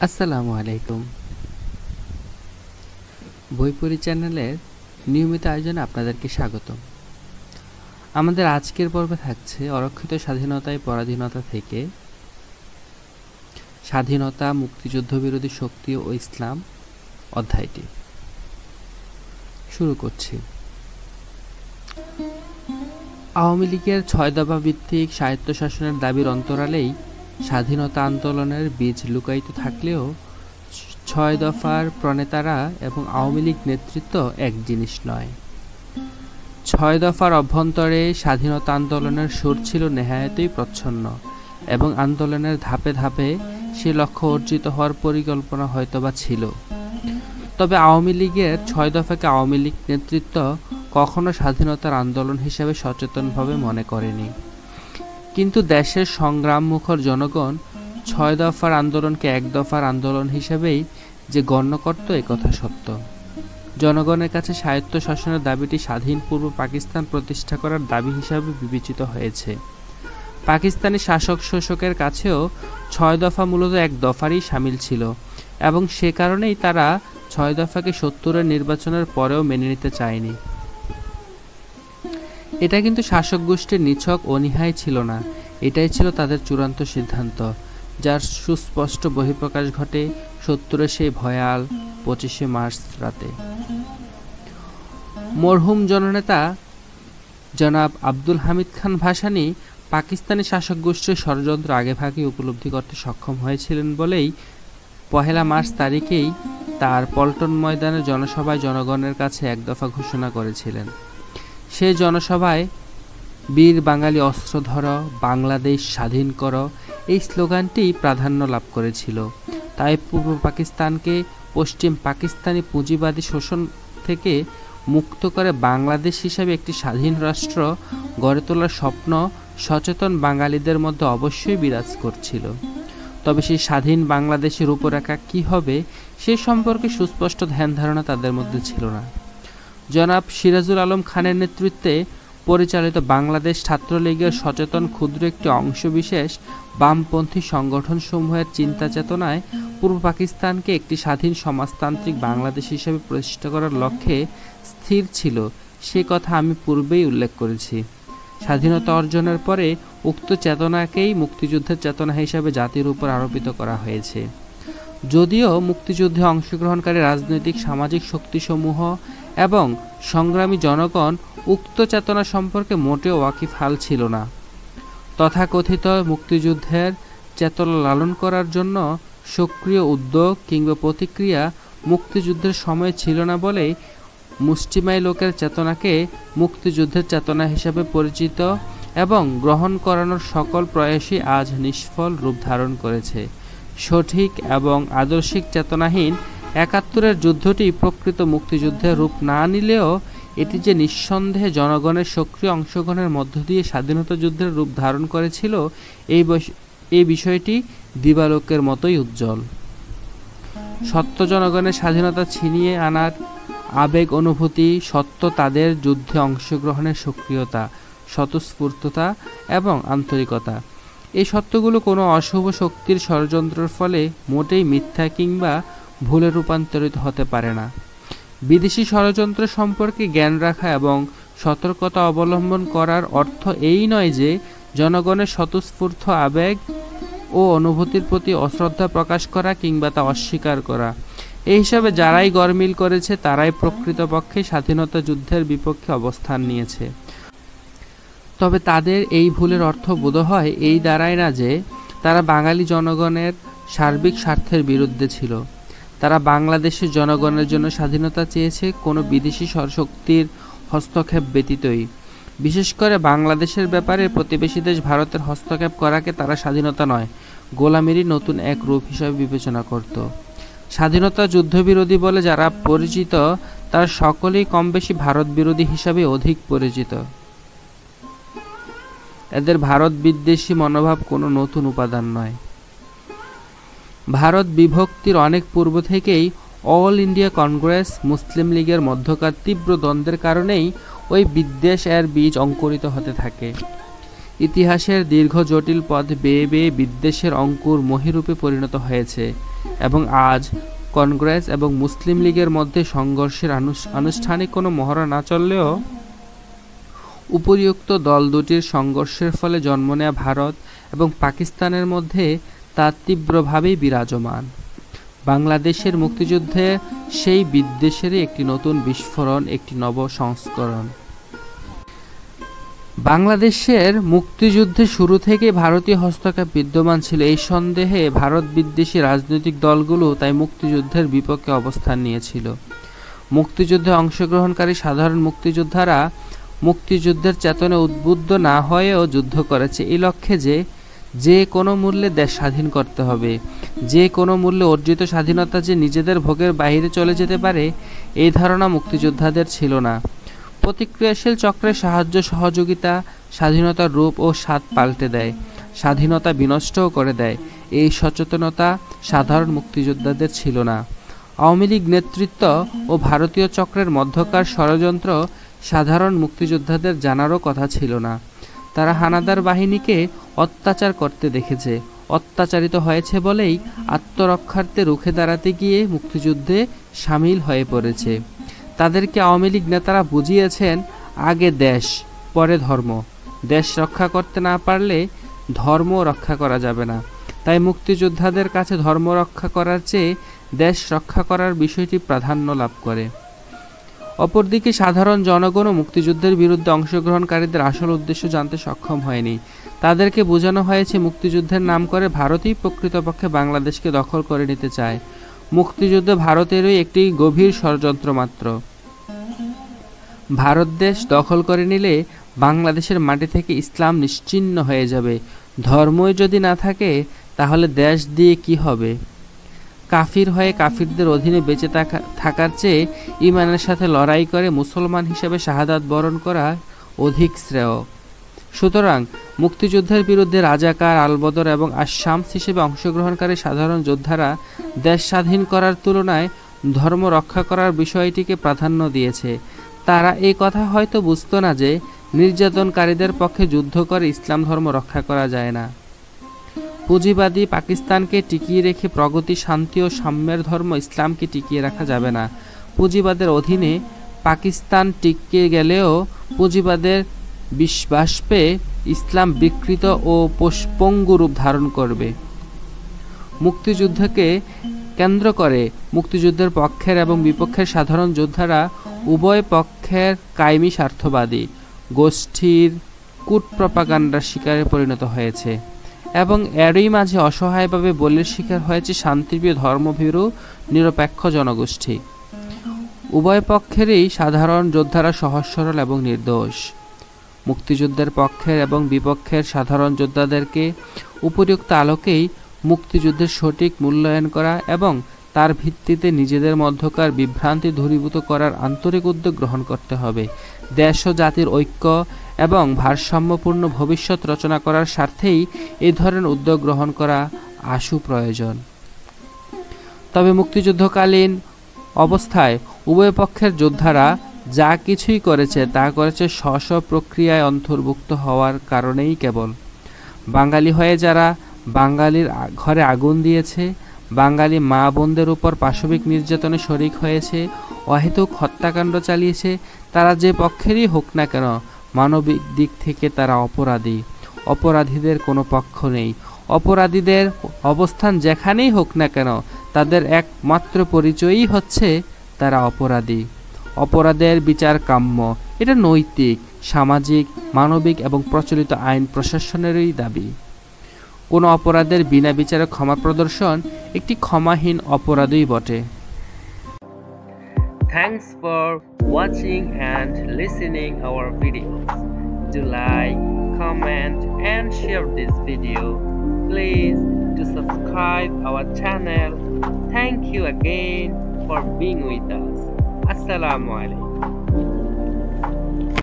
আসসালামু আলাইকুম। বইপড়ি চ্যানেলের নিয়মিত আয়োজনে আপনাদেরকে স্বাগতম। আমাদের আজকের পর্বে থাকছে অরক্ষিত স্বাধীনতায় পরাধীনতা থেকে স্বাধীনতা, মুক্তিযুদ্ধ বিরোধী শক্তি ও ইসলাম অধ্যায়টি। শুরু করছি। আওয়ামী লীগের ৬ দফা ভিত্তিক স্বায়ত্তশাসনের দাবির অন্তরালেই স্বাধীনতা আন্দোলনের বীজ লুকায়িত থাকলেও ৬ দফার প্রণেতারা এবং আওয়ামী লীগ নেতৃত্ব এক জিনিস নয়। ৬ দফার অভ্যন্তরে স্বাধীনতা আন্দোলনের সুর ছিল নেহায়েতই প্রচ্ছন্ন এবং আন্দোলনের ধাপে ধাপে সে লক্ষ্য অর্জিত হওয়ার পরিকল্পনা হয়তোবা ছিল। তবে আওয়ামী লীগের ৬ দফাকে আওয়ামী লীগ নেতৃত্ব কখনো স্বাধীনতার আন্দোলন হিসেবে সচেতনভাবে মনে করেনি। কিন্তু দেশের সংগ্রাম মুখর জনগণ ৬ দফার আন্দোলনকে এক দফার আন্দোলন হিসেবেই যে গণ্য করত, একথা সত্য। জনগণের কাছে স্বায়ত্তশাসনের দাবিটি স্বাধীন পূর্ব পাকিস্তান প্রতিষ্ঠা করার দাবি হিসাবে বিবেচিত হয়েছে। পাকিস্তানি শাসক শোষকের কাছেও ৬ দফা মূলত এক দফারই শামিল ছিল এবং সে কারণেই তারা ৬ দফাকে ৭০-এর নির্বাচনের পরেও মেনে নিতে চায়নি। এটা কিন্তু শাসক গোষ্ঠীর নিছক অনীহাই ছিল না, এটাই ছিল তাদের চূড়ান্ত সিদ্ধান্ত, যার সুস্পষ্ট বহিঃপ্রকাশ ঘটে ৭০-এর সেই ভয়াল ২৫শে মার্চ রাতে। মরহুম জননেতা জনাব আব্দুল হামিদ খান ভাসানী পাকিস্তানি শাসক গোষ্ঠীর ষড়যন্ত্র আগেভাগে উপলব্ধি করতে সক্ষম হয়েছিলেন বলেই ১ মার্চ তারিখেই তার পল্টন ময়দানের জনসভায় জনগণের কাছে এক দফা ঘোষণা করেছিলেন। সেই জনসভায় বীর বাঙালি অস্ত্র ধর, বাংলাদেশ স্বাধীন কর এই স্লোগানটি প্রাধান্য লাভ করেছিল। তাই পূর্ব পাকিস্তানকে পশ্চিম পাকিস্তানি পুঁজিবাদী শোষণ থেকে মুক্ত করে বাংলাদেশ হিসাবে একটি স্বাধীন রাষ্ট্র গড়ে তোলার স্বপ্ন সচেতন বাঙালিদের মধ্যে অবশ্যই বিরাজ করছিল। তবে সেই স্বাধীন বাংলাদেশের রূপরেখা কী হবে সে সম্পর্কে সুস্পষ্ট ধ্যান ধারণা তাদের মধ্যে ছিল না। জনাব সিরাজুল আলম খানের নেতৃত্বে পরিচালিত বাংলাদেশ ছাত্রলীগের সচেতন ক্ষুদ্র একটি অংশবিশেষ বামপন্থী সংগঠনসমূহের চিন্তা চেতনায় পূর্ব পাকিস্তানকে একটি স্বাধীন সমাজতান্ত্রিক বাংলাদেশ হিসেবে প্রতিষ্ঠা করার লক্ষ্যে স্থির ছিল, সে কথা আমি পূর্বেই উল্লেখ করেছি। স্বাধীনতা অর্জনের পরে উক্ত চেতনাকেই মুক্তিযুদ্ধের চেতনা হিসাবে জাতির উপর আরোপিত করা হয়েছে। যদিও মুক্তিযুদ্ধে অংশগ্রহণকারী রাজনৈতিক সামাজিক শক্তিসমূহ এবং সংগ্রামী জনগণ উক্ত চেতনা সম্পর্কে মোটেও ওয়াকিবহাল ছিল না, তথাকথিত মুক্তিযুদ্ধের চেতনা লালন করার জন্য সক্রিয় উদ্যোগ কিংবা প্রতিক্রিয়া মুক্তিযুদ্ধের সময় ছিল না বলেই মুষ্টিমেয় লোকের চেতনাকে মুক্তিযুদ্ধের চেতনা হিসাবে পরিচিত এবং গ্রহণ করানোর সকল প্রয়াসই আজ নিষ্ফল রূপ ধারণ করেছে। সঠিক এবং আদর্শিক চেতনাহীন ৭১-এর যুদ্ধটি প্রকৃত মুক্তিযুদ্ধের রূপ না নিলেও এটি যে নিঃসন্দেহে জনগণের সক্রিয় অংশগ্রহণের মধ্য দিয়ে স্বাধীনতা যুদ্ধের রূপ ধারণ করেছিল এই বিষয়টি দিবালোকের মতোই উজ্জ্বল। সত্য জনগণের স্বাধীনতা ছিনিয়ে আনার আবেগ অনুভূতি, সত্য তাদের যুদ্ধে অংশগ্রহণের সক্রিয়তা, স্বতঃস্ফূর্ততা এবং আন্তরিকতা, এই সত্যগুলো কোনো অশুভ শক্তির ষড়যন্ত্রের ফলে মোটেই মিথ্যা কিংবা ভুলে রূপান্তরিত হতে পারে না। বিদেশি ষড়যন্ত্র সম্পর্কে জ্ঞান রাখা এবং সতর্কতা অবলম্বন করার অর্থ এই নয় যে জনগণের স্বতঃস্ফূর্ত আবেগ ও অনুভূতির প্রতি অশ্রদ্ধা প্রকাশ করা কিংবা তা অস্বীকার করা। এই হিসাবে যারাই গরমিল করেছে তারাই প্রকৃতপক্ষে স্বাধীনতা যুদ্ধের বিপক্ষে অবস্থান নিয়েছে। তবে তাদের এই ভুলের অর্থ বোধহয় এই দাঁড়ায় না যে তারা বাঙালি জনগণের সার্বিক স্বার্থের বিরুদ্ধে ছিল। তারা বাংলাদেশের জনগণের জন্য স্বাধীনতা চেয়েছে কোনো বিদেশি শক্তির হস্তক্ষেপ ব্যতীতই। বিশেষ করে বাংলাদেশের ব্যাপারে প্রতিবেশী দেশ ভারতের হস্তক্ষেপ করাকে তারা স্বাধীনতা নয়, গোলামিরই নতুন এক রূপ হিসাবে বিবেচনা করত। স্বাধীনতা যুদ্ধবিরোধী বলে যারা পরিচিত তারা সকলেই কমবেশি ভারত বিরোধী হিসাবে অধিক পরিচিত। এদের ভারত বিদ্বেষী মনোভাব কোনো নতুন উপাদান নয়। ভারত বিভক্তির অনেক পূর্ব থেকেই অল ইন্ডিয়া কংগ্রেস মুসলিম লীগের মধ্যকার তীব্র দ্বন্দ্বের কারণেই ওই বিদ্বেষ এর বীজ অঙ্কুরিত হতে থাকে। ইতিহাসের দীর্ঘ জটিল পথ বেয়ে বেয়ে বিদ্বেষের অঙ্কুর মহীরূপে পরিণত হয়েছে এবং আজ কংগ্রেস এবং মুসলিম লীগের মধ্যে সংঘর্ষের আনুষ্ঠানিক কোনো মহড়া না চললেও উপরিউক্ত দল দুটির সংঘর্ষের ফলে জন্ম নেয়া ভারত এবং পাকিস্তানের মধ্যে তা তীব্রভাবেই বিরাজমান। বাংলাদেশের মুক্তিযুদ্ধে সেই বিদ্বেষেরই একটি নতুন বিস্ফোরণ, একটি নব সংস্করণ। বাংলাদেশের মুক্তিযুদ্ধে শুরু থেকে ভারতীয় হস্তক্ষেপ বিদ্যমান ছিল, এই সন্দেহে ভারত বিদ্বেষী রাজনৈতিক দলগুলো তাই মুক্তিযুদ্ধের বিপক্ষে অবস্থান নিয়েছিল। মুক্তিযুদ্ধে অংশগ্রহণকারী সাধারণ মুক্তিযোদ্ধারা মুক্তিযুদ্ধের চেতনায় উদ্বুদ্ধ না হয়েও যুদ্ধ করেছে এই লক্ষ্যে যে কোনো মূল্যে দেশ স্বাধীন করতে হবে, যে কোনো মূল্যে অর্জিত স্বাধীনতা যে নিজেদের ভোগের বাইরে চলে যেতে পারে, এই ধারণা মুক্তিযোদ্ধাদের ছিল না। প্রতিক্রিয়াশীল চক্রের সাহায্য সহযোগিতা স্বাধীনতার রূপ ও স্বাদ পাল্টে দেয়, স্বাধীনতা বিনষ্টও করে দেয়, এই সচেতনতা সাধারণ মুক্তিযোদ্ধাদের ছিল না। আওয়ামী লীগ নেতৃত্ব ও ভারতীয় চক্রের মধ্যকার ষড়যন্ত্র সাধারণ মুক্তিযোদ্ধাদের জানারও কথা ছিল না। তারা হানাদার বাহিনীকে অত্যাচার করতে দেখেছে, অত্যাচারিত হয়েছে বলেই আত্মরক্ষার্থে রুখে দাঁড়াতে গিয়ে মুক্তিযুদ্ধে সামিল হয়ে পড়েছে। তাদেরকে আওয়ামী লীগ নেতারা বুঝিয়েছেন, আগে দেশ পরে ধর্ম, দেশ রক্ষা করতে না পারলে ধর্ম রক্ষা করা যাবে না। তাই মুক্তিযোদ্ধাদের কাছে ধর্ম রক্ষা করার চেয়ে দেশ রক্ষা করার বিষয়টি প্রাধান্য লাভ করে। অপরদিকে সাধারণ জনগণও মুক্তিযুদ্ধের বিরুদ্ধে অংশগ্রহণকারীদের আসল উদ্দেশ্য জানতে সক্ষম হয়নি। তাদেরকে বোঝানো হয়েছে মুক্তিযুদ্ধের নাম করে ভারতই প্রকৃতপক্ষে বাংলাদেশকে দখল করে নিতে চায়। মুক্তিযুদ্ধ ভারতেরই একটি গভীর ষড়যন্ত্র মাত্র। ভারত দেশ দখল করে নিলে বাংলাদেশের মাটি থেকে ইসলাম নিশ্চিহ্ন হয়ে যাবে। ধর্মই যদি না থাকে তাহলে দেশ দিয়ে কি হবে? কাফির হয়ে কাফিরদের অধীনে বেঁচে থাকার চেয়ে ইমানের সাথে লড়াই করে মুসলমান হিসেবে শাহাদাত বরণ করা অধিক শ্রেয়। সুতরাং মুক্তিযুদ্ধের বিরুদ্ধে রাজাকার, আলবদর এবং আশ-শামস হিসেবে অংশগ্রহণকারী সাধারণ যোদ্ধারা দেশ স্বাধীন করার তুলনায় ধর্ম রক্ষা করার বিষয়টিকে প্রাধান্য দিয়েছে। তারা এই কথা হয়তো বুঝত না যে নির্যাতনকারীদের পক্ষে যুদ্ধ করে ইসলাম ধর্ম রক্ষা করা যায় না। পুঁজিবাদী পাকিস্তানকে টিকিয়ে রেখে প্রগতি, শান্তি ও সাম্যের ধর্ম ইসলামকে টিকিয়ে রাখা যাবে না। পুঁজিবাদের অধীনে পাকিস্তান টিকে গেলেও পুঁজিবাদের বাষ্পে ইসলাম বিকৃত ও পঙ্গু রূপ ধারণ করবে। মুক্তিযুদ্ধকে কেন্দ্র করে মুক্তিযুদ্ধের পক্ষের এবং বিপক্ষের সাধারণ যোদ্ধারা উভয় পক্ষের কায়েমি স্বার্থবাদী গোষ্ঠীর কূট প্রপাগান্ডার শিকারে পরিণত হয়েছে এবং এরই মাঝে অসহায়ভাবে বলির শিকার হয়েছে শান্তিপ্রিয় ধর্মভীরু নিরপেক্ষ জনগোষ্ঠী। উভয় পক্ষেরই সাধারণ যোদ্ধারা সহজ সরল এবং নির্দোষ। মুক্তিযুদ্ধের পক্ষের এবং বিপক্ষের সাধারণ যোদ্ধাদেরকে উপযুক্ত আলোকেই মুক্তিযুদ্ধের সঠিক মূল্যায়ন করা এবং তার ভিত্তিতে নিজেদের মধ্যকার বিভ্রান্তি দূরীভূত করার আন্তরিক উদ্যোগ গ্রহণ করতে হবে। দেশ ও জাতির ঐক্য এবং ভারসাম্যপূর্ণ ভবিষ্যৎ রচনা করার স্বার্থেই এই ধরনের উদ্যোগ গ্রহণ করা আশু প্রয়োজন। তবে মুক্তিযুদ্ধকালীন অবস্থায় উভয় পক্ষের যোদ্ধারা যা কিছুই করেছে তা করেছে স্ব প্রক্রিয়ায় অন্তর্ভুক্ত হওয়ার কারণেই কেবল। বাঙালি হয়ে যারা বাঙালির ঘরে আগুন দিয়েছে, বাঙালি মা বোনদের উপর পাশবিক নির্যাতনে শরিক হয়েছে, অহেতুক হত্যাকাণ্ড চালিয়েছে, তারা যে পক্ষেরই হোক না কেন মানবিক দিক থেকে তারা অপরাধী। অপরাধীদের কোনো পক্ষ নেই। অপরাধীদের অবস্থান যেখানেই হোক না কেন তাদের একমাত্র পরিচয়ই হচ্ছে তারা অপরাধী। অপরাধের বিচার কাম্য, এটা নৈতিক, সামাজিক, মানবিক এবং প্রচলিত আইন প্রশাসনেরই দাবি। কোনো অপরাধের বিনা বিচারে ক্ষমা প্রদর্শন একটি ক্ষমাহীন অপরাধই বটে। Thanks for watching and listening our videos. Do like, comment and share this video. Please do subscribe our channel. Thank you again for being with us. Assalamu alaikum.